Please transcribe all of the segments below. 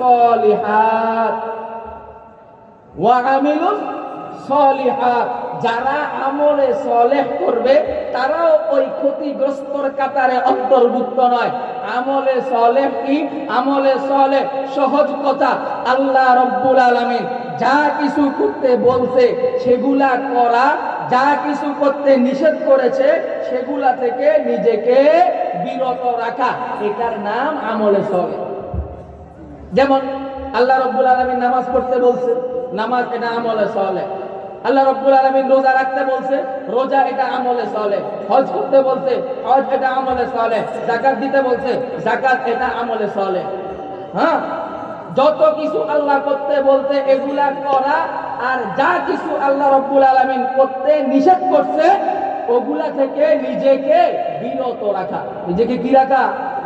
সলিহাত ওয়া আমিলুস সলিহাত, যারা আমলে সলেহ করবে তারাও ওই ক্ষতিগ্রস্তর কাতারে অন্তর্ভুক্ত নয়। আমলে সলেহ কি? আমলে সলেহ সহজ কথা, আল্লাহ রাব্বুল আলামিন যা কিছু করতে বলছে সেগুলা করা, যা কিছু করতে নিষেধ করেছে সেগুলা থেকে নিজেকে বিরত রাখা, এটার নাম আমলে সলেহ। যেমন আল্লাহ রাব্বুল আলামিন নামাজ পড়তে বলছে, নামাজ এটা আমলে সলেহ। আল্লাহ রাব্বুল আলামিন রোজা রাখতে বলছে, রোজা এটা আমলে সলেহ। হজ করতে বলছে, হজ এটা আমলে সলেহ। যাকাত দিতে বলছে, যাকাত এটা আমলে সলেহ। হ্যাঁ, যত কিছু আল্লাহ করতে বলতে এগুলা করা, আর যা কিছু আল্লাহ রাব্বুল আলামিন করতে নিষেধ করছে ওগুলা থেকে নিজেকে বিরত রাখা। নিজেকে কি রাখা?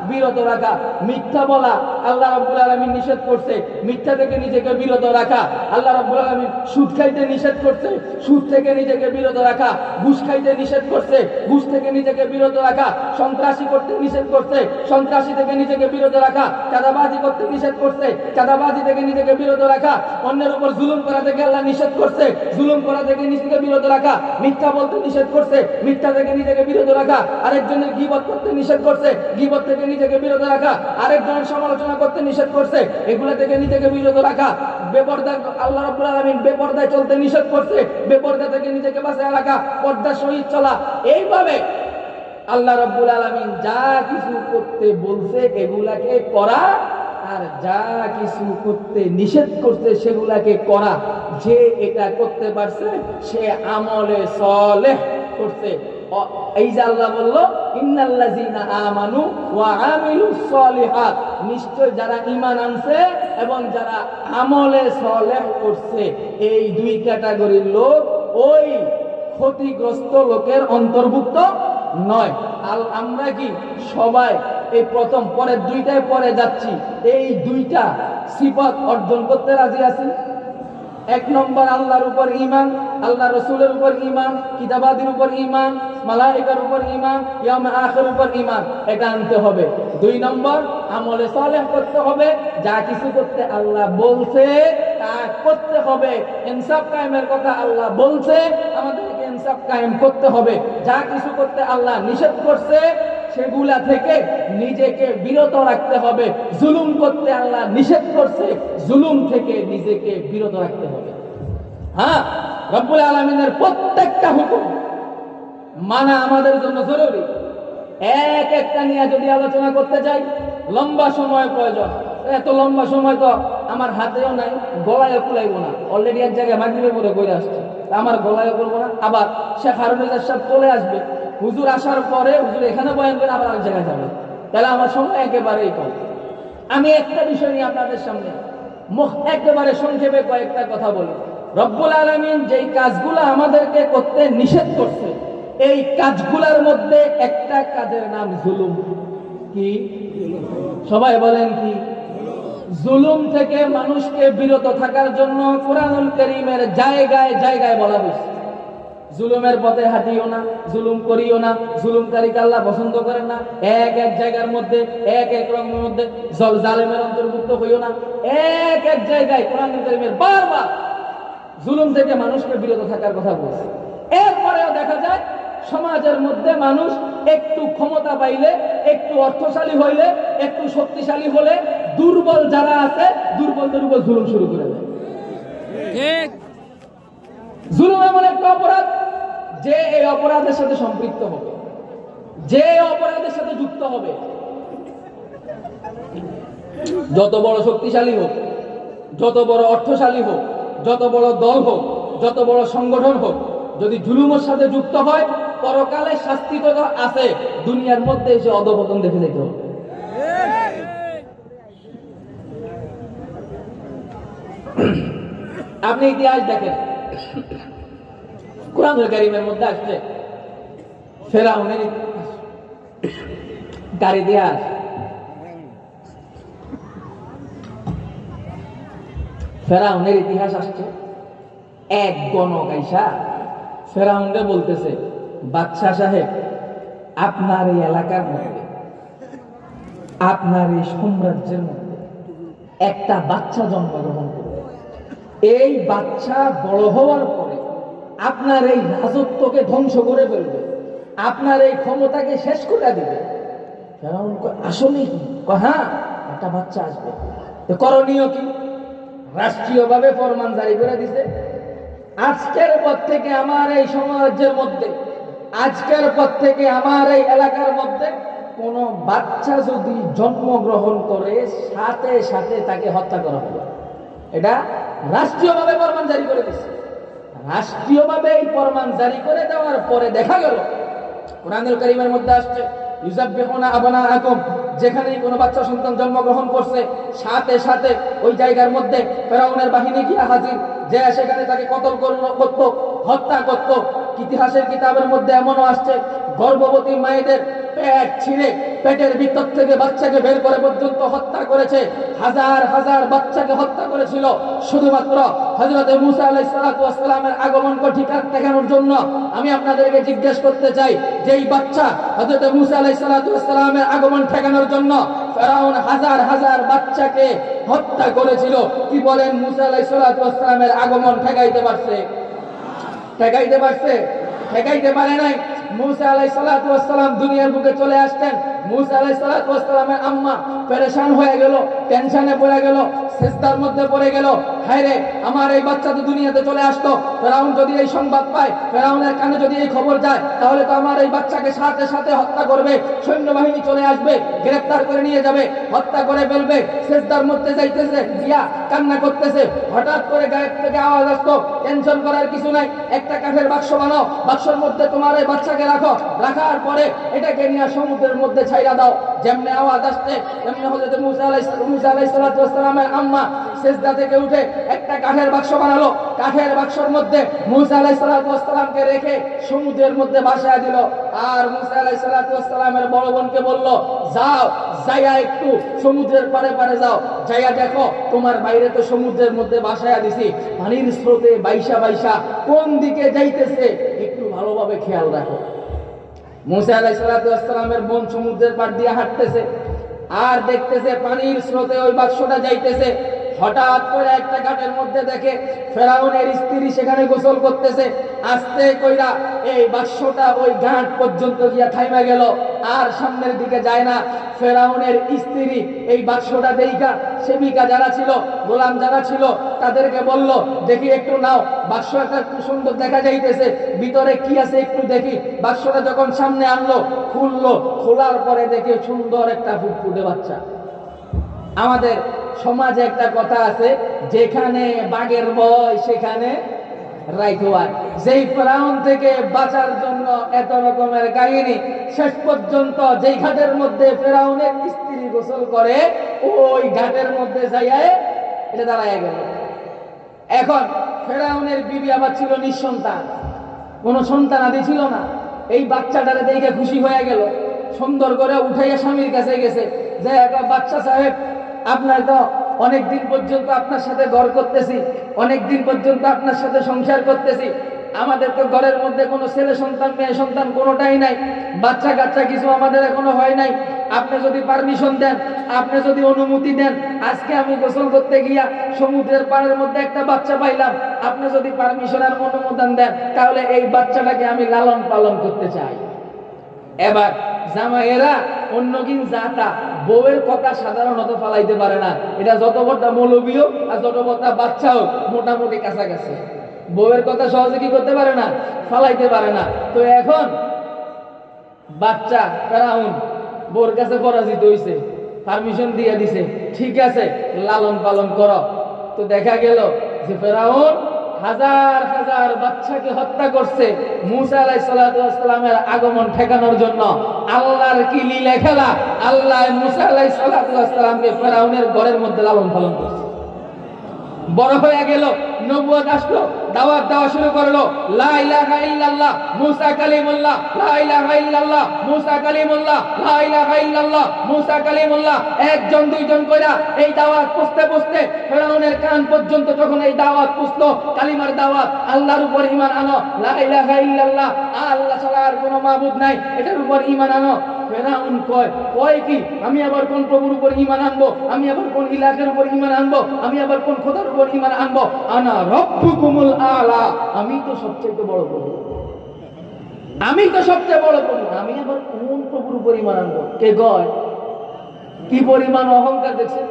বিরত রাখা। মিথ্যা বলা আল্লাহ রাব্বুল আলামিন নিষেধ করছে, মিথ্যা থেকে নিজেকে বিরত রাখা। আল্লাহ রাব্বুল আলামিন সুদ খাইতে নিষেধ করছে, সুদ থেকে নিজেকে বিরত রাখা। ঘুষ খাইতে নিষেধ করছে, ঘুষ থেকে নিজেকে বিরত রাখা। সন্ত্রাসী করতে নিষেধ করছে, সন্ত্রাসী থেকে নিজেকে বিরত রাখা। চাঁদাবাজি করতে নিষেধ করছে, চাঁদাবাজি থেকে নিজেকে বিরত রাখা। অন্যের উপর জুলুম করা থেকে আল্লাহ নিষেধ করছে, জুলুম করা থেকে নিজেকে বিরত রাখা। মিথ্যা বলতে নিষেধ করছে, মিথ্যা থেকে নিজেকে বিরত রাখা। আরেকজনের গীবত করতে নিষেধ করছে, গীবত থেকে নিজেকে বিরত রাখা। আরেকজনের সমালোচনা করতে নিষেধ করছে, এগুলা থেকে নিজেকে বিরত রাখা। বেপরদা আল্লাহ রাব্বুল আলামিন বেপরদায় চলতে নিষেধ করছে, বেপরদা থেকে নিজেকে বাঁচিয়ে রাখা, পর্দা সহিত চলা। এইভাবে আল্লাহ রাব্বুল আলামিন যা কিছু করতে বলছে এগুলাকে করা, আর যা কিছু করতে নিষেধ করছে সেগুলাকে করা। যে এটা করতে পারছে সে আমলে সলেহ করছে। এই যে আল্লাহ বলল ইন্নাল্লাযীনা আমানু ওয়া আমিলুস সলিহাত, নিশ্চয় যারা ঈমান আনছে এবং যারা আমলে সলেহ করছে, এই দুই ক্যাটাগরির লোক ওই ক্ষতিগ্রস্ত লোকের অন্তর্ভুক্ত নয়। আমরা কি সবাই এই প্রথম পরের দুইটায় পরে যাচ্ছি, এই দুইটা সিফাত অর্জন করতে রাজি আছি? এক নম্বর আল্লাহর উপর ঈমান, আল্লাহ রাসূলের উপর ঈমান, কিতাবাদির উপর ঈমান, মালায়েকার উপর ঈমান, ইয়াউমুল আখিরের উপর ঈমান, এটা আনতে হবে। দুই নম্বর আমলে সালেহ করতে হবে, যা কিছু করতে আল্লাহ বলছে তা করতে হবে। ইনসাফ কায়েমের কথা আল্লাহ বলছে, আমাদেরকে ইনসাফ কায়েম করতে হবে। যা কিছু করতে আল্লাহ নিষেধ করছে সেগুলা থেকে নিজেকে বিরত রাখতে হবে। জুলুম করতে আল্লাহ নিষেধ করছে, জুলুম থেকে নিজেকে বিরত রাখতে হবে। হ্যাঁ, রব্বুল আলামিনের প্রত্যেকটা হুকুম মানা আমাদের জন্য জরুরি। এক একটা নিয়ে যদি আলোচনা করতে যাই লম্বা সময় প্রয়োজন। এত লম্বা সময় তো আমার হাতেও নাই, গলায়ও কুলাইব না। অলরেডি এক জায়গায় মাগরিবের পরে কইরা আসছে, আমার গলায়ও করবো না। আবার শেখ হারুন সাহেব চলে আসবে, হুজুর আসার পরে হুজুর এখানে বয়ান করে আবার আরেক জায়গায় যাবে, তাহলে আমার সময় একেবারেই কম। আমি একটা বিষয় নিয়ে আপনাদের সামনে একেবারে সংক্ষেপে কয়েকটা কথা বলি। রব্বুল আলামিন যেই কাজগুলো আমাদেরকে করতে নিষেধ করছে, এই কাজগুলোর মধ্যে একটা কাজের নাম জুলুম। কি? সবাই বলেন কি? জুলুম থেকে মানুষকে বিরত থাকার জন্য কোরআনুল কারীমের জায়গায় জায়গায় বলা হয়েছে জুলুমের পথে হাঁটিও না, জুলুম করিও না, জুলুমকারীকে আল্লাহ পছন্দ করেন না। এক এক জায়গার মধ্যে এক এক রকমের মধ্যে জালেমের অন্তর্ভুক্ত হইও না। এক এক জায়গায় কোরআনুল কারীমের বারবার জুলুম থেকে মানুষকে বিরত থাকার কথা বলছে। এরপরেও দেখা যায় সমাজের মধ্যে মানুষ একটু ক্ষমতা পাইলে, একটু অর্থশালী হইলে, একটু শক্তিশালী হলে দুর্বল যারা আছে দুর্বলদের উপর জুলুম শুরু করে দেয়। ঠিক, জুলুম এমন একটা অপরাধ যে এই অপরাধের সাথে সম্পৃক্ত হবে, যে অপরাধের সাথে যুক্ত হবে, যত বড় শক্তিশালী হোক, যত বড় অর্থশালী হোক, যত বড় দল হোক, যত বড় সংগঠন হোক, যদি জুলুমের সাথে যুক্ত হয় পরকালে শাস্তি তো আছে, দুনিয়ার মধ্যে এসে অধঃপতন দেখে যেতে হবে। আপনি ইতিহাস দেখেন, কোরআনুল কারীমের মধ্যে আসছে ফেরাউনের ইতিহাস। ফেরাউনের ইতিহাস আসছে। এক গণক আইসা ফেরাউনকে বলতেছে, বাদশা সাহেব, আপনার এই এলাকার মধ্যে, আপনার এই সাম্রাজ্যের মধ্যে একটা বাচ্চা জন্মগ্রহণ করবে। এই বাচ্চা বড় হওয়ার পরে আপনার এই রাজত্বকে ধ্বংস করে ফেলবে, আপনার এই ক্ষমতাকে শেষ করে দিবে। ফেরাউন আসলে কি? হ্যাঁ, একটা বাচ্চা আসবে। তো করণীয় কি? রাষ্ট্রীয়ভাবে ফরমান জারি করে দিছে, আজকের পর থেকে আমার এই সমাজের মধ্যে, আজকের পর থেকে আমার এই এলাকার মধ্যে কোন বাচ্চা যদি জন্মগ্রহণ করে সাথে সাথে তাকে হত্যা করা হবে। এটা রাষ্ট্রীয়ভাবে ফরমান জারি করে দিচ্ছে। রাষ্ট্রীয়ভাবে এই ফরমান জারি করে দেওয়ার পরে দেখা গেল কুরআনুল কারীমের মধ্যে আসছে, ইউযাববিহুনা আবনাআকুম, যেখানেই কোনো বাচ্চা সন্তান জন্মগ্রহণ করছে সাথে সাথে ওই জায়গার মধ্যে ফেরাউনের বাহিনী গিয়ে হাজির, যে সেখানে তাকে কতল করত, হত্যা করত। ইতিহাসের কিতাবের মধ্যে এমনও আসছে, গর্ভবতী মায়েদের পেট ছিঁড়ে পেটের ভিতর থেকে বাচ্চাকে বের করে পর্যন্ত হত্যা করেছে। হাজার হাজার বাচ্চাকে হত্যা করেছিল শুধুমাত্র হযরত মূসা আলাইহিস সালাতু ওয়াস সালামের আগমনকে ঠিক দেখানোর জন্য। আমি আপনাদেরকে জিজ্ঞেস করতে চাই, যেই বাচ্চা হযরত মূসা আলাইহিস সালাতু ওয়াস সালামের আগমন ঠেকানোর জন্য ফেরাউন হাজার হাজার বাচ্চাকে হত্যা করেছিল, কি বলেন মূসা আলাইহিস সালাতু ওয়াস সালামের আগমন ঠেকাইতে পারছে? ঠেকাইতে পারছে? ঠেকাইতে পারে নাই। মূসা আলাইহিস সালাতু ওয়াস সালাম দুনিয়ার বুকে চলে আসতেন। মূসা আলাইহিস সালাতু ওয়াস সালামের আম্মা পেরেশান হয়ে গেল, টেনশনে পড়ে গেল, সিজদার মধ্যে পড়ে গেল। হায় রে, আমার এই বাচ্চা তো দুনিয়াতে চলে আসতো, ফেরাউন যদি এই সংবাদ পায়, ফেরাউনের কানে যদি এই খবর যায়, তাহলে তো আমার এই বাচ্চাকে সাথে সাথে হত্যা করবে, সৈন্যবাহিনী চলে আসবে, গ্রেফতার করে নিয়ে যাবে, হত্যা করে ফেলবে। সিজদার মধ্যে যাইতেছে, গিয়া কান্না করতেছে, হঠাৎ করে গায়েব থেকে আওয়াজ আসতো, টেনশন করার কিছু নাই, একটা কাঠের বাক্স বানাও, বাক্সের মধ্যে তোমার এই বাচ্চাকে রাখো, রাখার পরে এটাকে নিয়ে সমুদ্রের মধ্যে ছাইরা দাও। যেমনি আওয়াজ আসছে তেমনি হযরত মূসা আলাইহিস সালাতু ওয়াস সালামের আম্মা সিজদা থেকে উঠে একটা কাঠের বাক্স বানালো, কাঠের বাক্সের মধ্যে মূসা আলাইহিস সালাতু ওয়াস সালামকে রেখে সমুদ্রের মধ্যে ভাসায় দিল। আর মূসা আলাইহিস সালাতু ওয়াস সালামের বড় বোনকে বলল, যাও যাইয়া একটু সমুদ্রের পারে পারে যাও, যাইয়া দেখো তোমার বাইরে তো সমুদ্রের মধ্যে ভাসায়া দিছি, পানির স্রোতে বাইসা বাইসা কোন দিকে যাইতেছে একটু ভালোভাবে খেয়াল রাখো। মূসা আলাইহিস সালাতু ওয়াস সালামের বোন সমুদ্রের পাড় দিয়ে হাঁটতেছে আর দেখতেছে পানির স্রোতে ওই বাক্সটা যাইতেছে। হঠাৎ করে একটা ঘাটের মধ্যে দেখে ফেরাউনের স্ত্রী সেখানে গোসল করতেছে। আস্তে কইরা এই বাক্সটা ওই ঘাট পর্যন্ত গিয়া থাইমা গেল, আর সামনের দিকে যায় না। ফেরাউনের স্ত্রী এই বাক্সটা দেইখা সেবিকা যারা ছিল, গোলাম যারা ছিল, তাদেরকে বলল, দেখি একটু নাও, বাক্সটা খুব সুন্দর দেখা যাইতেছে, ভিতরে কি আছে একটু দেখি। বাক্সটা যখন সামনে আনলো, খুললো, খোলার পরে দেখে সুন্দর একটা ফুটফুটে বাচ্চা। আমাদের সমাজে একটা কথা আছে, যেখানে বাঘের ভয় সেখানে রাইখোয়ার। যেই ফেরাউন থেকে বাঁচার জন্য এত রকমের কাহিনী, শেষ পর্যন্ত যেই ঘাটের মধ্যে ফেরাউনের স্ত্রী গোসল করে ওই ঘাটের মধ্যে যাইয়া এটা দাঁড়ায় গেল। এখন ফেরাউনের বিবি আবার ছিল নিঃসন্তান, কোনো সন্তান আদি ছিল না। এই বাচ্চাটারে দেখে খুশি হয়ে গেল, সুন্দর করে উঠাইয়া স্বামীর কাছে গেছে, যে একটা বাচ্চা সাহেব, আপনার তো অনেকদিন পর্যন্ত আপনার সাথে ঘর করতেছি, অনেকদিন পর্যন্ত আপনার সাথে সংসার করতেছি, আমাদের তো ঘরের মধ্যে কোনো ছেলে সন্তান মেয়ে সন্তান কোনোটাই নাই, বাচ্চা কাচ্চা কিছু আমাদের এখনো হয় নাই। আপনি যদি পারমিশন দেন, আপনি যদি অনুমতি দেন, আজকে আমি গোসল করতে গিয়া সমুদ্রের পাড়ের মধ্যে একটা বাচ্চা পাইলাম, আপনি যদি পারমিশন আর অনুমোদন দেন, তাহলে এই বাচ্চাটাকে আমি লালন পালন করতে চাই। এবার জামাইয়েরা অন্যকিন জাতা বউয়ের কথা সাধারণত ফালাইতে পারে না, এটা যত বড় মৌলবীও আর যত বড় বাচ্চা হোক মোটামুটি কাছাকাছি, বউয়ের কথা সহজে কি করতে পারে না, ফালাইতে পারে না। তো এখন বাচ্চা ফেরাউন বউর কাছে পরাজিত হইছে, পারমিশন দিয়ে দিছে, ঠিক আছে লালন পালন করো। তো দেখা গেল যে ফেরাউন হাজার হাজার বাচ্চাকে হত্যা করছে মূসা আলাইহিস সালাতু ওয়াস সালামের আগমন ঠেকানোর জন্য। আল্লাহর কি লীলা খেলা, আল্লাহ মূসা আলাইহিস সালাতু ওয়াস সালামকে ফেরাউনের ঘরের মধ্যে লালন পালন করছে। বড় হয়ে গেল, নবুয়ত আসলো, দাওয়াত দেওয়া শুরু করলো, লা ইলাহা ইল্লাল্লাহ মূসা কালিমুল্লাহ, লা ইলাহা ইল্লাল্লাহ মূসা কালিমুল্লাহ, লা ইলাহা ইল্লাল্লাহ মূসা কালিমুল্লাহ। একজন দুইজন কইরা এই দাওয়াত পুষতে পুষতে ফেরাউনের কান পর্যন্ত যখন এই দাওয়াত পুষলো, কালিমার দাওয়াত, আল্লাহর উপর ঈমান আনো, লা ইলাহা ইল্লাল্লাহ, আল্লাহ ছাড়া আর কোনো মাবুদ নাই, এটার উপর ঈমান আনো। ফেরাউন কয় কি আমি আবার কোন প্রভুর উপর ঈমান আনবো, আমি আবার কোন ইলাকার উপর ঈমান আনবো, আমি আবার কোন খোদার উপর ঈমান আনবো, আনা রব্বুকুমুল আলা, আমি তো সবচেয়ে বড় প্রভু, আমি তো সবচেয়ে বড় প্রভু, আমি আবার কোন প্রভুর উপর ঈমান আনবো। কে কয়? কি পরিমাণ অহংকার দেখছেন?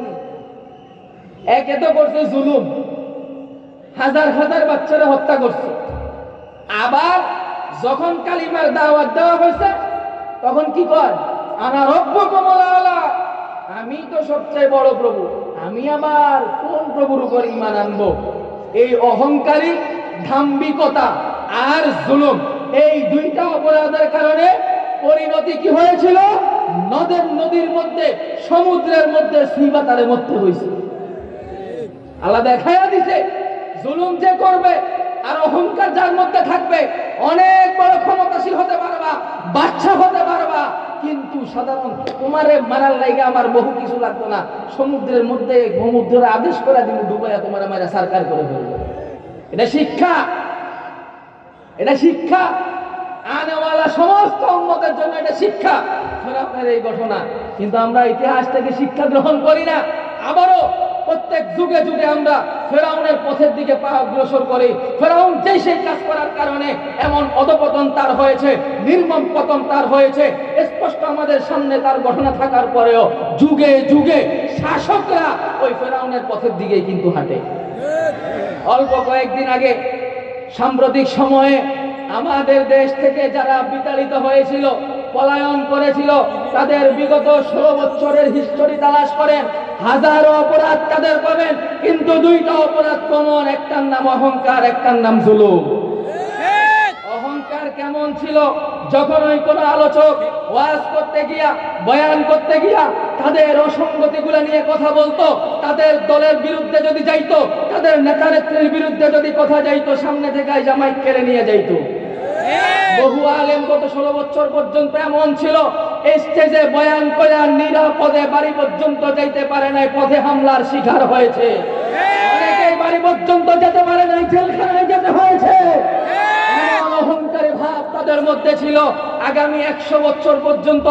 একে তো করছে জুলুম, হাজার হাজার বাচ্চারা হত্যা করছে, আবার যখন কালিমার দাওয়াত দেওয়া হয়েছে তখন কি কয়? আনা রব্বুকুমুল আলা, আমি তো সবচেয়ে বড় প্রভু, আমি আবার কোন প্রভুর উপর ঈমান আনবো। এই অহংকারী, দাম্ভিকতা আর জুলুম, এই দুইটা অপরাধের কারণে পরিণতি কি হয়েছিল? নদীর মধ্যে, সমুদ্রের মধ্যে, সুইবাতারের মধ্যে হয়েছে। আল্লাহ দেখাইয়া দিছে জুলুম যে করবে আর অহংকার যার মধ্যে থাকবে, অনেক বড় ক্ষমতাশীল হতে পারবা, বাদশা হতে পারবা, কিন্তু সাধারণ তোমারে মারার লাইগা আমার বহু কিছু লাগতো না, সমুদ্রের মধ্যে সমুদ্রের আদেশ করে দিব ডুবাইয়া তোমার মারা সরকার করে ফেলবো। এটা শিক্ষা, এটা শিক্ষা আনেওয়ালা সমস্ত উম্মতের জন্য এটা শিক্ষা। ফেরাউনের এই ঘটনা, কিন্তু আমরা ইতিহাস থেকে শিক্ষা গ্রহণ করি না। আবারও প্রত্যেক যুগে যুগে আমরা ফেরাউনের পথের দিকে পা অগ্রসর করি। ফেরাউন যেই সেই কাজ করার কারণে এমন অধপতন তার হয়েছে, নির্মম পতন তার হয়েছে, স্পষ্ট আমাদের সামনে তার ঘটনা থাকার পরেও যুগে যুগে শাসকরা ওই ফেরাউনের পথের দিকেই কিন্তু হাঁটে। অল্প কয়েকদিন আগে সাম্প্রতিক সময়ে আমাদের দেশ থেকে যারা বিতাড়িত হয়েছিল, পলায়ন করেছিল, তাদের বিগত 16 বছরের হিস্টোরি তালাশ করেন, হাজারো অপরাধ তাদের পাবেন, কিন্তু দুইটা অপরাধ কমন, একটার নাম অহংকার, একটার নাম জুলুম। অহংকার কেমন ছিল? যখন ওই কোন আলোচক ওয়াজ করতে গিয়া, বয়ান করতে গিয়া তাদের অসঙ্গতিগুলো নিয়ে কথা বলতো, তাদের দলের বিরুদ্ধে যদি যাইতো, তাদের নেতা নেত্রীর বিরুদ্ধে যদি কথা যাইতো, সামনে থেকে জামাই কেড়ে নিয়ে যাইতো। বহু আলেম গত 16 বছর পর্যন্ত এমন ছিল, স্টেজে বয়ান করে আর নিরাপদে বাড়ি পর্যন্ত যাইতে পারে নাই, পথে হামলার শিকার হয়েছে। অনেকেই বাড়ি পর্যন্ত যেতে পারে নাই, জেলখানায় যেতে হয়েছে। অহংকারী ভাব তাদের মধ্যে ছিল। আগামী 100 বছর পর্যন্ত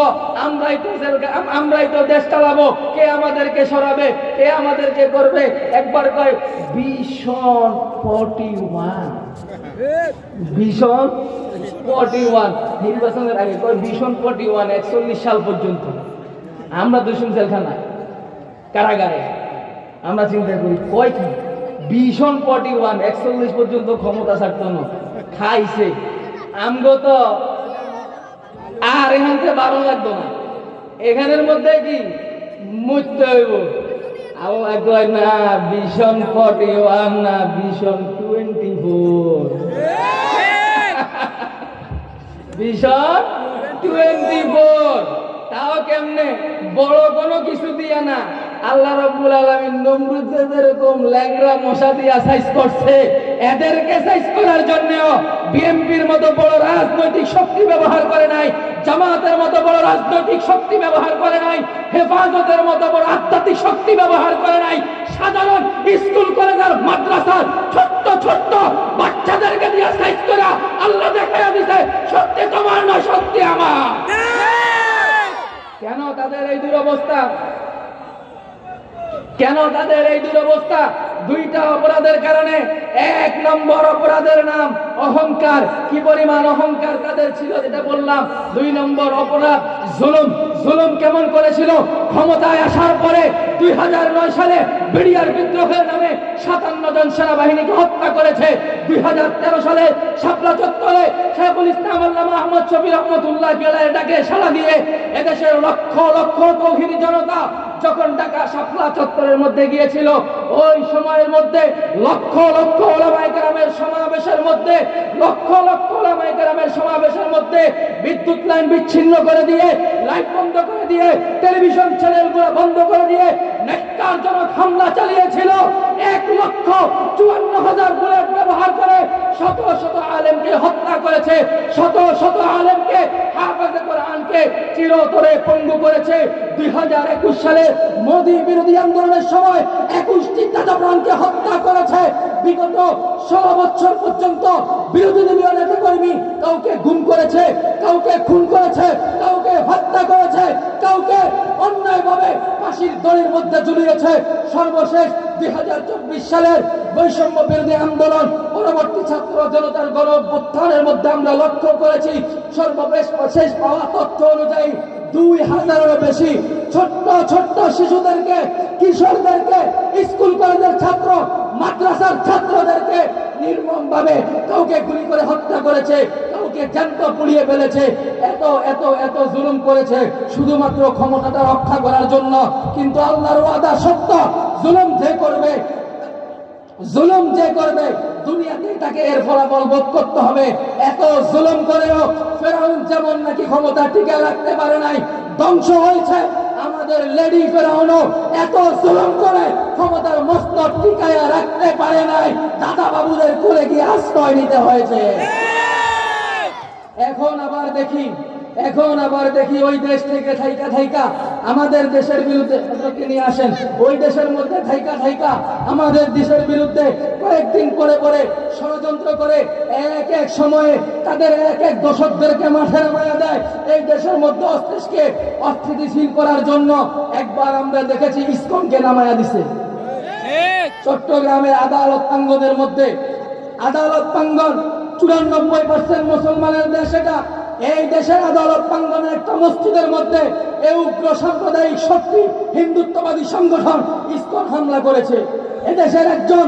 আমরাই তো দেশ চালাবো, কে আমাদেরকে সরাবে, কে আমাদেরকে করবে। একবার কয় ভিশন 41, ভিশন 41 নির্বাচনের আগে কয় ভিশন 41, 41 সাল পর্যন্ত আমরা দুশন জেলখানায়, কারাগারে। আমরা চিন্তা করি কয় কি ভিশন 41, 41 পর্যন্ত ক্ষমতা ছাড়তো না, খাইছে আমগো তো আর এখান থেকে বারণ লাগতো না, এখানের মধ্যে কি মরতে হইব। আল্লাহ কয় না ভিশন 41 না, ভিশন 24, ভিশন 24। তাও কেমনে? বড় কোনো কিছু দিয়া না। আল্লাহ রাব্বুল আলামিন নমরুদকে যেরকম ল্যাংড়া মশা দিয়া সাইজ করছে, এদেরকে সাইজ করার জন্য বিএনপির মতো বড় রাজনৈতিক শক্তি ব্যবহার করে নাই, জামাতের মতো বড় রাজনৈতিক শক্তি ব্যবহার করে নাই, হেফাজতের মতো বড় আধ্যাত্মিক শক্তি ব্যবহার করে নাই। সাধারণ স্কুল কলেজের মাদ্রাসার ছোট্ট ছোট্ট বাচ্চাদেরকে দিয়ে সাইজ করা আল্লাহ দেখাইয়া দিছে সত্যি তোমার না, সত্যি আমার। কেন তাদের এই দুরবস্থা? কেন তাদের এই দুরবস্থা? দুইটা অপরাধের কারণে। এক নম্বর অপরাধের নাম অহংকার। কি পরিমাণ অহংকার তাদের ছিল যেটা বললাম। 2 নম্বর অপরাধ জুলুম। জুলুম কেমন করেছিল? ক্ষমতায় আসার পরে 2009 সালে বিডিআর বিদ্রোহের নামে 57 জন সেনাবাহিনীকে হত্যা করেছে। 2013 সালে শাপলা চত্বরে শেখুল ইসলাম আল্লামা আহমদ শফি রহমতুল্লাহ আলাইহি ডাকে সাড়া দিয়ে এদেশের লক্ষ লক্ষ তৌহিদি জনতা যখন ঢাকা শাপলা চত্বরের মধ্যে গিয়েছিল, ওই সময়ের মধ্যে লক্ষ লক্ষ উলামায়ে কেরামের সমাবেশের মধ্যে, লক্ষ লক্ষ উলামায়ে কেরামের সমাবেশের মধ্যে বিদ্যুৎ লাইন বিচ্ছিন্ন করে দিয়ে, লাইট বন্ধ করে দিয়ে, টেলিভিশন চ্যানেলগুলো বন্ধ করে দিয়ে নেককারজনক হামলা চালিয়েছিল। 1,54,000 বুলেট ব্যবহার করে শত শত আলেমকে হত্যা করেছে, শত শত আলেমকে হাফেজে কোরআনকে চিরতরে পঙ্গু করেছে। 2021 সালে মোদী বিরোধী আন্দোলনের সময় 21টি দাদাপ্রাণকে হত্যা করেছে। বিগত 16 বছর পর্যন্ত বিরোধী দলীয় নেতা কর্মী কাউকে গুম করেছে, কাউকে খুন করেছে, কাউকে হত্যা করেছে, কাউকে অন্যায়ভাবে ফাঁসির দড়ির মধ্যে ঝুলিয়েছে। সর্বশেষ 2024 সালের বৈষম্য বিরোধী আন্দোলন পরবর্তী ছাত্র জনতার গণ অভ্যুত্থানের মধ্যে আমরা লক্ষ্য করেছি, সর্বশেষ পাওয়া তথ্য অনুযায়ী 2000-এরও বেশি ছোট্ট ছোট্ট শিশুদেরকে, কিশোরদেরকে, স্কুল কলেজের ছাত্র, মাদ্রাসার ছাত্রদেরকে নির্মমভাবে কাউকে গুলি করে হত্যা করেছে, কাউকে জ্যান্ত পুড়িয়ে ফেলেছে। এত এত এত জুলুম করেছে শুধুমাত্র ক্ষমতাটা রক্ষা করার জন্য। কিন্তু আল্লাহর ওয়াদা সত্য, জুলুম যে করবে দুনিয়াতে তাকে এর ফলাফল ভোগ করতে হবে। এত জুলুম করেও ফেরাউন যেমন নাকি ক্ষমতা টিকে রাখতে পারে নাই, ধ্বংস হয়েছে, আমাদের লেডি ফেরাউনও এত জুলুম করে ক্ষমতার মস্তক টিকায়া রাখতে পারে নাই, দাদা বাবুদের কোলে গিয়ে আশ্রয় নিতে হয়েছে। এখন আবার দেখি ওই দেশ থেকে থাইকা আমাদের দেশের বিরুদ্ধে নিয়ে আসেন, ওই দেশের মধ্যে থাইকা আমাদের দেশের বিরুদ্ধে কয়েকদিন পরে ষড়যন্ত্র করে এক এক সময়ে তাদের এক এক দশকদেরকে মাঠে নামায়া দেয় এই দেশের মধ্যে অস্থিতিশীল করার জন্য। একবার আমরা দেখেছি ইসকনকে নামায়া দিছে চট্টগ্রামের আদালত প্রাঙ্গণের মধ্যে। আদালত প্রাঙ্গণ 94% মুসলমানের দেশ এটা। এই দেশের আদালত প্রাঙ্গণে একটা মসজিদের মধ্যে এই উগ্র সাম্প্রদায়িক শক্তি হিন্দুত্ববাদী সংগঠন ইসকন হামলা করেছে। এদেশের একজন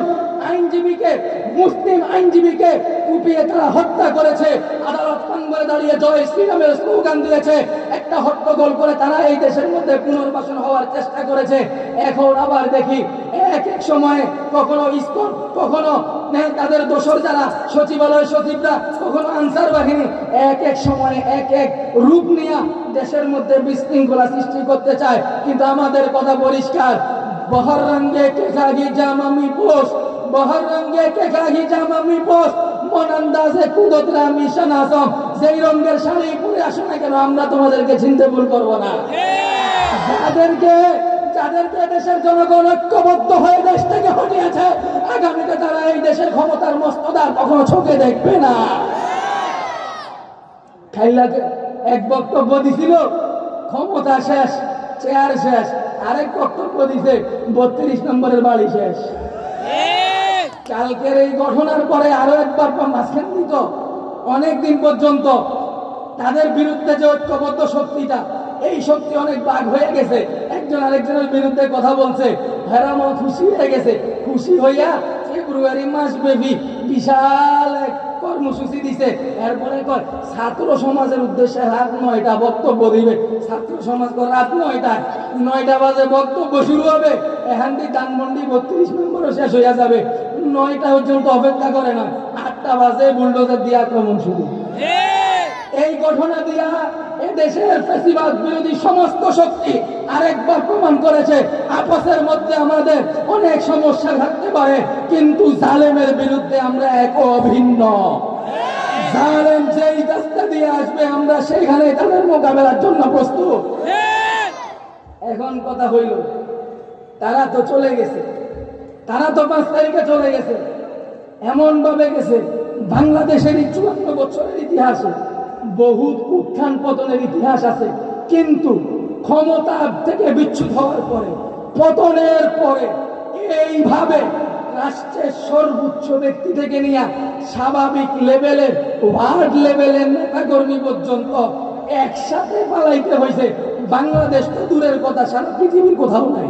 আইনজীবীকে, মুসলিম আইনজীবীকে কুপিয়ে তারা হত্যা করেছে। আদালত প্রাঙ্গণে দাঁড়িয়ে জয় শ্রীরামের স্লোগান দিয়েছে। একটা হট্টগোল করে তারা এই দেশের মধ্যে পুনর্বাসন হওয়ার চেষ্টা করেছে। এখন আবার দেখি এক এক সময়ে কখনো ইসকন, কখনো তাদের দোসর যারা সচিবালয় সচিবরা, কখনো আনসার বাহিনী এক এক সময়ে এক এক রূপ নিয়ে দেশের মধ্যে বিশৃঙ্খলা সৃষ্টি করতে চায়। কিন্তু আমাদের কথা পরিষ্কার, বহর রঙ্গে কে খাগি জামামি পোস্ট, বহর রঙ্গে কে খাগি জামামি পোস্ট, মন আন্দাজে কুদতরা মিশন আসম। যেই রঙের শাড়ি পরে আসো না কেন আমরা তোমাদেরকে চিনতে ভুল করবো না। যাদেরকে দেশের জনগণ ঐক্যবদ্ধ হয়ে দেশ থেকে হটিয়েছে, আগামীতে তারা এই দেশের ক্ষমতার মস্তদার কখনো চোখে দেখবে না। খাইলাকে এক বক্তব্য দিছিল, ক্ষমতা শেষ, চেয়ার শেষ। আরেক বক্তব্য দিছে 32 নম্বরের বাড়ি শেষ। কালকের এই ঘটনার পরে আরো একবার মাঝখান দিত অনেকদিন পর্যন্ত তাদের বিরুদ্ধে যে ঐক্যবদ্ধ শক্তিটা, এই শক্তি অনেক ভাগ হয়ে গেছে, একজন আরেকজনের বিরুদ্ধে কথা বলছে। হেরাম খুশি হয়ে গেছে, খুশি হইয়া ফেব্রুয়ারি মাস ব্যাপী বিশাল এক কর্মসূচি দিছে। এরপরে কয় ছাত্র সমাজের উদ্দেশ্যে রাত 9টা বক্তব্য দিবে। ছাত্র সমাজ রাত 9টা বাজে বক্তব্য শুরু হবে। এখান থেকে ধানমন্ডি 32 নম্বরও শেষ হইয়া যাবে। 9টা পর্যন্ত অপেক্ষা করে না, 8টা বাজে বুলডোজার দিয়ে আক্রমণ শুরু। এই ঘটনা দিয়া এদেশের ফ্যাসিবাদ বিরোধী সমস্ত শক্তি আরেকবার প্রমাণ করেছে আপসের মধ্যে আমাদের অনেক সমস্যা থাকতে পারে, কিন্তু জালেমের বিরুদ্ধে আমরা এক অভিন্ন। জালেম যেই রাস্তা দিয়ে আসবে আমরা সেইখানে তাদের মোকাবেলার জন্য প্রস্তুত। এখন কথা হইল, তারা তো চলে গেছে, তারা তো 5 তারিখে চলে গেছে। এমন ভাবে গেছে, বাংলাদেশের 54 বছরের ইতিহাসে বহুত উত্থান পতনের ইতিহাস আছে, কিন্তু ক্ষমতা থেকে বিচ্যুত হওয়ার পরে, পতনের পরে এইভাবে রাষ্ট্রের সর্বোচ্চ ব্যক্তি থেকে নিয়ে স্বাভাবিক লেভেলের, ওয়ার্ড লেভেলের নেতাকর্মী পর্যন্ত একসাথে পালাইতে হয়েছে। বাংলাদেশ তো দূরের কথা, সারা পৃথিবীর কোথাও নাই।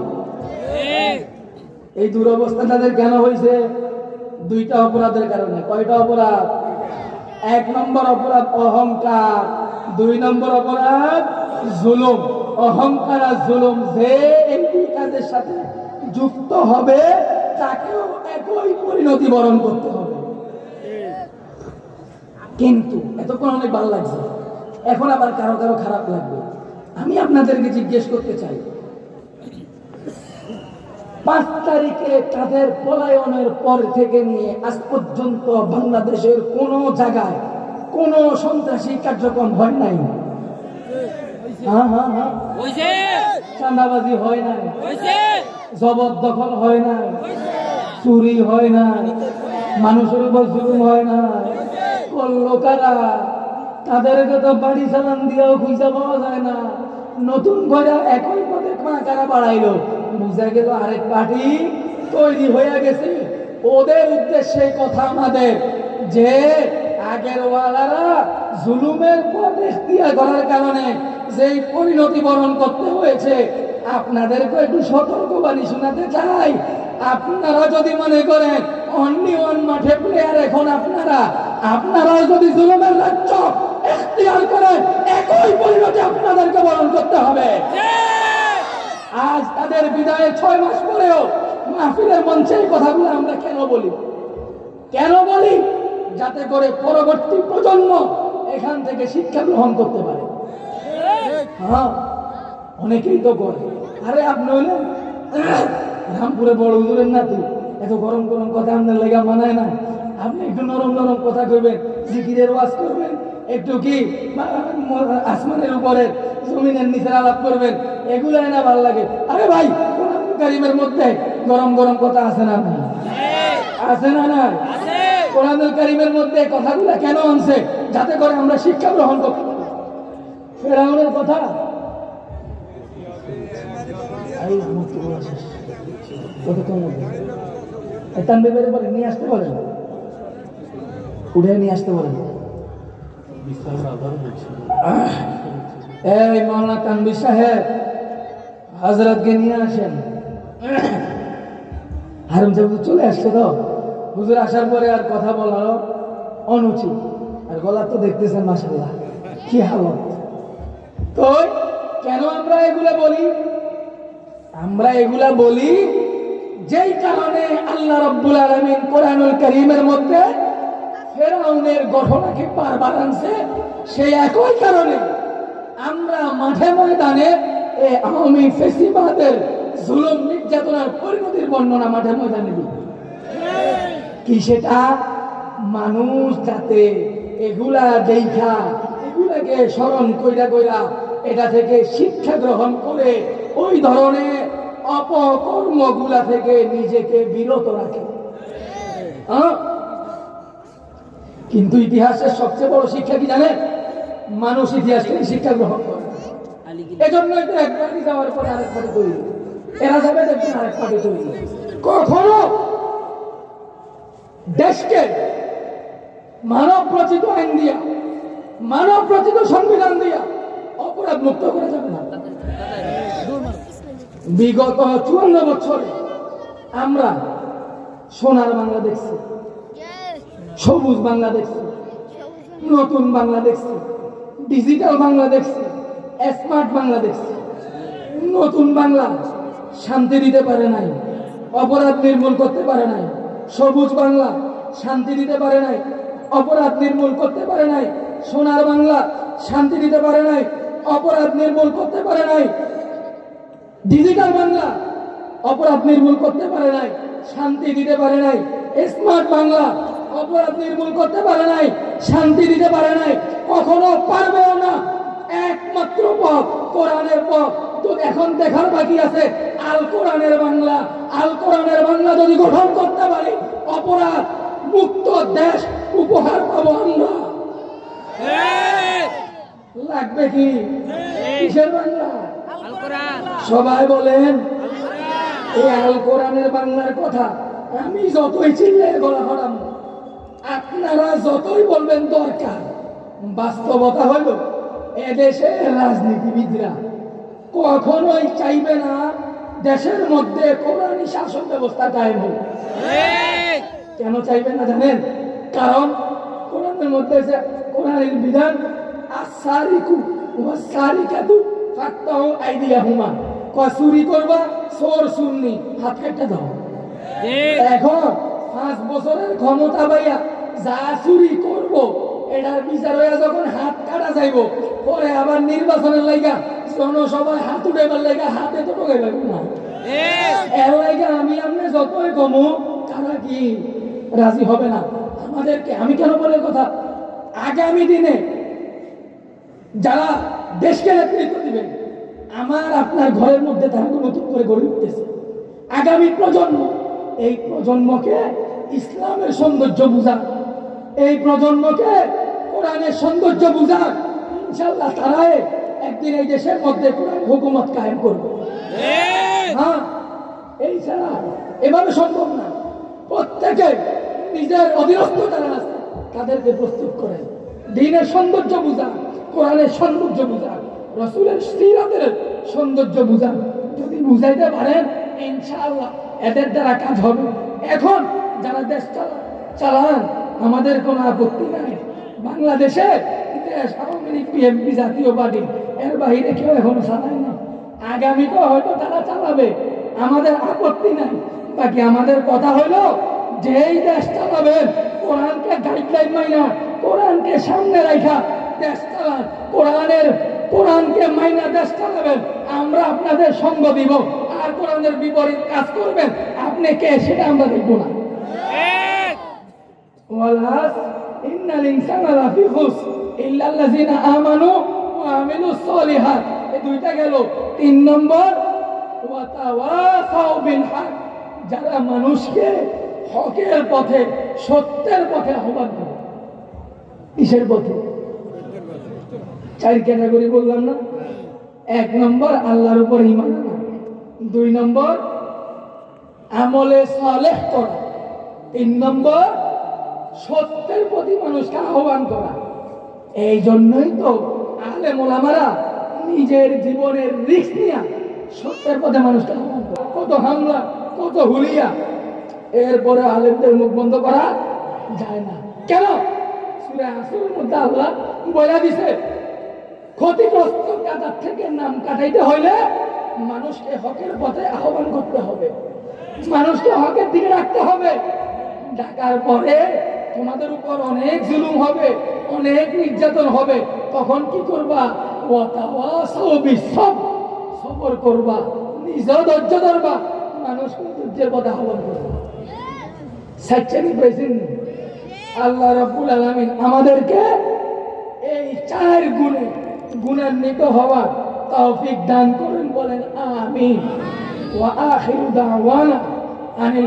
এই দুরবস্থা তাদের কেন হয়েছে? 2টা অপরাধের কারণে। কয়টা অপরাধ? 1 নম্বর অপরাধ অহংকার, 2 নম্বর অপরাধ জুলুম। অহংকার আর জুলুম যে এই কাজের সাথে যুক্ত হবে তাকেও একই পরিণতি বরণ করতে হবে। কিন্তু এতক্ষণ অনেক ভালো লাগছে, এখন আবার কারো কারো খারাপ লাগবে। আমি আপনাদেরকে জিজ্ঞেস করতে চাই, 5 তারিখে তাদের পলায়নের পর থেকে নিয়ে আজ পর্যন্ত বাংলাদেশের কোন জায়গায় কোন সন্ত্রাসী কার্যক্রম হয় নাই? চাঁদাবাজি হয় না, জবরদখল হয় না, চুরি হয় না, মানুষের উপর জুলুম হয় না, করলো কারা? তাদেরকে তো বাড়ি চালান দিয়েও খুঁজে পাওয়া যায় না। নতুন করে একই পথে কারা বাড়াইলো, বুঝা গেল আরেক পার্টি তৈরি হয়ে গেছে। ওদের উদ্দেশ্যে কথা আমাদের যে আগের ওয়ালারা জুলুমের পর ইখতিয়ার করার কারণে যেই পরিণতি বরণ করতে হয়েছে, আপনাদেরকে একটু সতর্কবাণী শোনাতে চাই। আপনারা যদি মনে করেন অনলি ওয়ান মাঠে প্লেয়ার এখন আপনারাও যদি জুলুমের রাজ্য ইখতিয়ার করেন, একই পরিণতি আপনাদেরকে বরণ করতে হবে। আজ তাদের বিদায়ের 6 মাস পরেও মাহফিলের মঞ্চে এই কথাগুলো আমরা কেন বলি? যাতে করে পরবর্তী প্রজন্ম এখান থেকে শিক্ষা গ্রহণ করতে পারে। হ্যাঁ, অনেকেই তো করে। আরে আপনি হলেন রামপুরে বড় হুজুরের নাতি, এত গরম গরম কথা আপনার লেগা মানায় না। আপনি একটু নরম নরম কথা কইবেন, জিকিরের ওয়াজ করবেন, একটু কি আসমানের উপরে জমিনের নিচে আলাপ করবেন, এগুলো না ভালো লাগে। আরে ভাই, কোরআন কারীমের মধ্যে গরম গরম কথা আছে না? আছে না? না, কোরআনুল কারীমের মধ্যে কথাগুলো কেন আনছে? যাতে করে আমরা শিক্ষা গ্রহণ করতে পারি। ফেরাউনের কথা নিয়ে আসতে পারেন, উঠে নিয়ে আসতে পারেন। এই মাওলানা তানভীর সাহেব, হযরতকে নিয়ে আসেন। হারুন সাহেব চলে আসছে তো, হুজুর আসার পরে আর কথা বলারও অনুচিত। আর গলা তো দেখতেছেন মাশাআল্লাহ কি হালত। তো কেন আমরা এগুলা বলি? যেই কারণে আল্লাহ রাব্বুল আলামিন কোরআনুল কারীমের মধ্যে ফেরাউনের ঘটনাকে বারবার আনছে, সেই একই কারণে আমরা মাঠে ময়দানে এই আওয়ামী ফ্যাসিবাদের জুলুম নির্যাতনার পরিণতির বর্ণনা মাঠে ময়দানে দিই। কি সেটা? মানুষ যাতে এগুলা দেখা, এগুলাকে স্মরণ কইরা এটা থেকে শিক্ষা গ্রহণ করে ওই ধরনের অপকর্মগুলা থেকে নিজেকে বিরত রাখে। কিন্তু ইতিহাসের সবচেয়ে বড় শিক্ষা কি জানেন? মানুষ ইতিহাস থেকে শিক্ষা গ্রহণ করে। এজন্যই তো এক পার্টি যাওয়ার পরে আরেক পার্টি তৈরি, এরা যাবে দেখবেন আরেক পার্টি তৈরি। কখনো দেশকে মানব রচিত আইন দিয়া, মানব রচিত সংবিধান দিয়া অপরাধ মুক্ত করা যাবে না। বিগত 54 বছরে আমরা সোনার বাংলা দেখছি, সবুজ বাংলা দেখছি, নতুন বাংলা দেখছি, ডিজিটাল বাংলা দেখছি, স্মার্ট বাংলা দেখছি। নতুন বাংলা শান্তি দিতে পারে নাই, অপরাধ নির্মূল করতে পারে নাই। সবুজ বাংলা শান্তি দিতে পারে নাই, অপরাধ নির্মূল করতে পারে নাই। সোনার বাংলা শান্তি দিতে পারে নাই, অপরাধ নির্মূল করতে পারে নাই। ডিজিটাল বাংলা অপরাধ নির্মূল করতে পারে নাই, শান্তি দিতে পারে নাই। স্মার্ট বাংলা অপরাধ নির্মূল করতে পারে নাই, শান্তি দিতে পারে নাই, কখনো পারবেও না। একমাত্র পথ কোরআনের পথ। তো এখন দেখার বাকি আছে আল কোরআনের বাংলা। আল কোরআনের বাংলা যদি গঠন করতে পারি, অপরাধ মুক্ত দেশ উপহার পাবো আমরা। লাগবে কি? কিসের বাংলা? সবাই বলেন এই আল কোরআনের বাংলার কথা। আমি যতই চিল্লে গলা ফাটাম, আপনারা যতই বলবেন দরকার, বাস্তবতা হইল এদেশের রাজনীতিবিদরা কখনোই চাইবে না দেশের মধ্যে কোরআনী শাসন ব্যবস্থা কায়েম হোক। কেন চাইবেন না জানেন? কারণ কোরআনের মধ্যে কোরআনের বিধান আসারিকু ওয়াসারিকাতু ফাক্তাহু আইদিয়াহুমা, চুরি করবা, চোর সুন্নি, হাত কেটে দাও। এখন 5 বছরের ক্ষমতা পাইয়া যা চুরি করব এটার বিচার হইয়া যখন হাত কাটা যাইব, পরে আবার নির্বাচনের লাইগা জনসভায় হাত উঠাইবার লাইগা হাতে তো ঢোকাই লাগবে না। এর লাইগা আমি আপনি যতই কমু, তারা কি রাজি হবে না আমাদেরকে। আমি কেন বলে কথা, আগামী দিনে যারা দেশকে নেতৃত্ব দিবেন, আমার আপনার ঘরের মধ্যে তারা নতুন করে গড়ে উঠতেছে। আগামী প্রজন্ম, এই প্রজন্মকে ইসলামের সৌন্দর্য বুঝান, এই প্রজন্মকে কোরআনের সৌন্দর্য বুঝান। ইনশাআল্লাহ তারাই একদিন এই দেশের মধ্যে কোরআন হুকুমত কায়েম করবে। হ্যাঁ, এই ছাড়া এভাবে সম্ভব না। প্রত্যেকে নিজের অধীনস্থ যারা আছে তাদেরকে প্রস্তুত করেন, দ্বীনের সৌন্দর্য বুঝান, কোরআনের সৌন্দর্য বুঝান, রাসূলের সিরাতের সৌন্দর্য বুঝান। যদি বুঝাইতে পারেন ইনশাআল্লাহ এদের দ্বারা কাজ হবে। এখন যারা দেশ চালান আমাদের কোনো আপত্তি নাই। বাংলাদেশে দেশ আওয়ামী লীগ, বিএনপি, জাতীয় পার্টি, এর বাইরে কেউ এখনো চালায় না। আগামীতে হয়তো তারা চালাবে, আমাদের আপত্তি নাই। বাকি আমাদের কথা হলো যেই দেশ চালাবেন কোরআনকে গাইডলাইন মাইনা, কোরআনকে সামনে রাখা দেশ চালান, কোরআনকে মাইনা দেশ চালাবেন। আমরা আপনাদের সঙ্গ দিব, আর কোরআনের বিপরীত কাজ করবেন আপনি কে সেটা আমরা দেখব না। ওয়ালাস ইন্নাল ইনসানা লাফি খুসর ইল্লাল্লাযিনা আমানু ওয়া আমিলুস সলিহাত। এই দুইটা গেল। 3 নম্বর ওয়া তাওয়াসাউ বিল হক, যারা মানুষকে হকের পথে, সত্যের পথে আহ্বান করে। কিসের পথে? 4 ক্যাটাগরি বললাম না। 1 নম্বর আল্লাহর উপর ঈমান আনা, 2 নম্বর আমলে সালেহ করা, 3 নম্বর সত্যের প্রতি মানুষকে আহ্বান করা। এই জন্যই তো আলেম ওলামারা নিজের জীবনের রিস্ক নিয়ে সত্যের পথে মানুষকে আহ্বান করে। কত হামলা, কত হুলিয়া, এরপরে আলেমদের মুখ বন্ধ করা যায় না। কেন? সূরা আসরের মধ্যে আল্লাহ বলে দিছে ক্ষতিগ্রস্ত কাতার থেকে নাম কাটাইতে হইলে মানুষকে হকের পথে আহ্বান করতে হবে, মানুষকে হকের দিকে রাখতে হবে। ডাকার পরে তোমাদের উপর অনেক জুলুম হবে, অনেক নির্যাতন হবে, তখন কি করবা? ওয়াতাওয়াসাউ বিসসবর, সবর করবা, নিজেও ধৈর্য ধরবা, মানুষকে ধৈর্যের পথে আহ্বান করবা। সাচ্চানি পাইছেন? আল্লাহ রাব্বুল আলামিন আমাদেরকে এই 4 গুণান্বিত হওয়ার তৌফিক দান করেন, বলেন আমিন। ওয়া আখিরু দাওয়ানা আনিল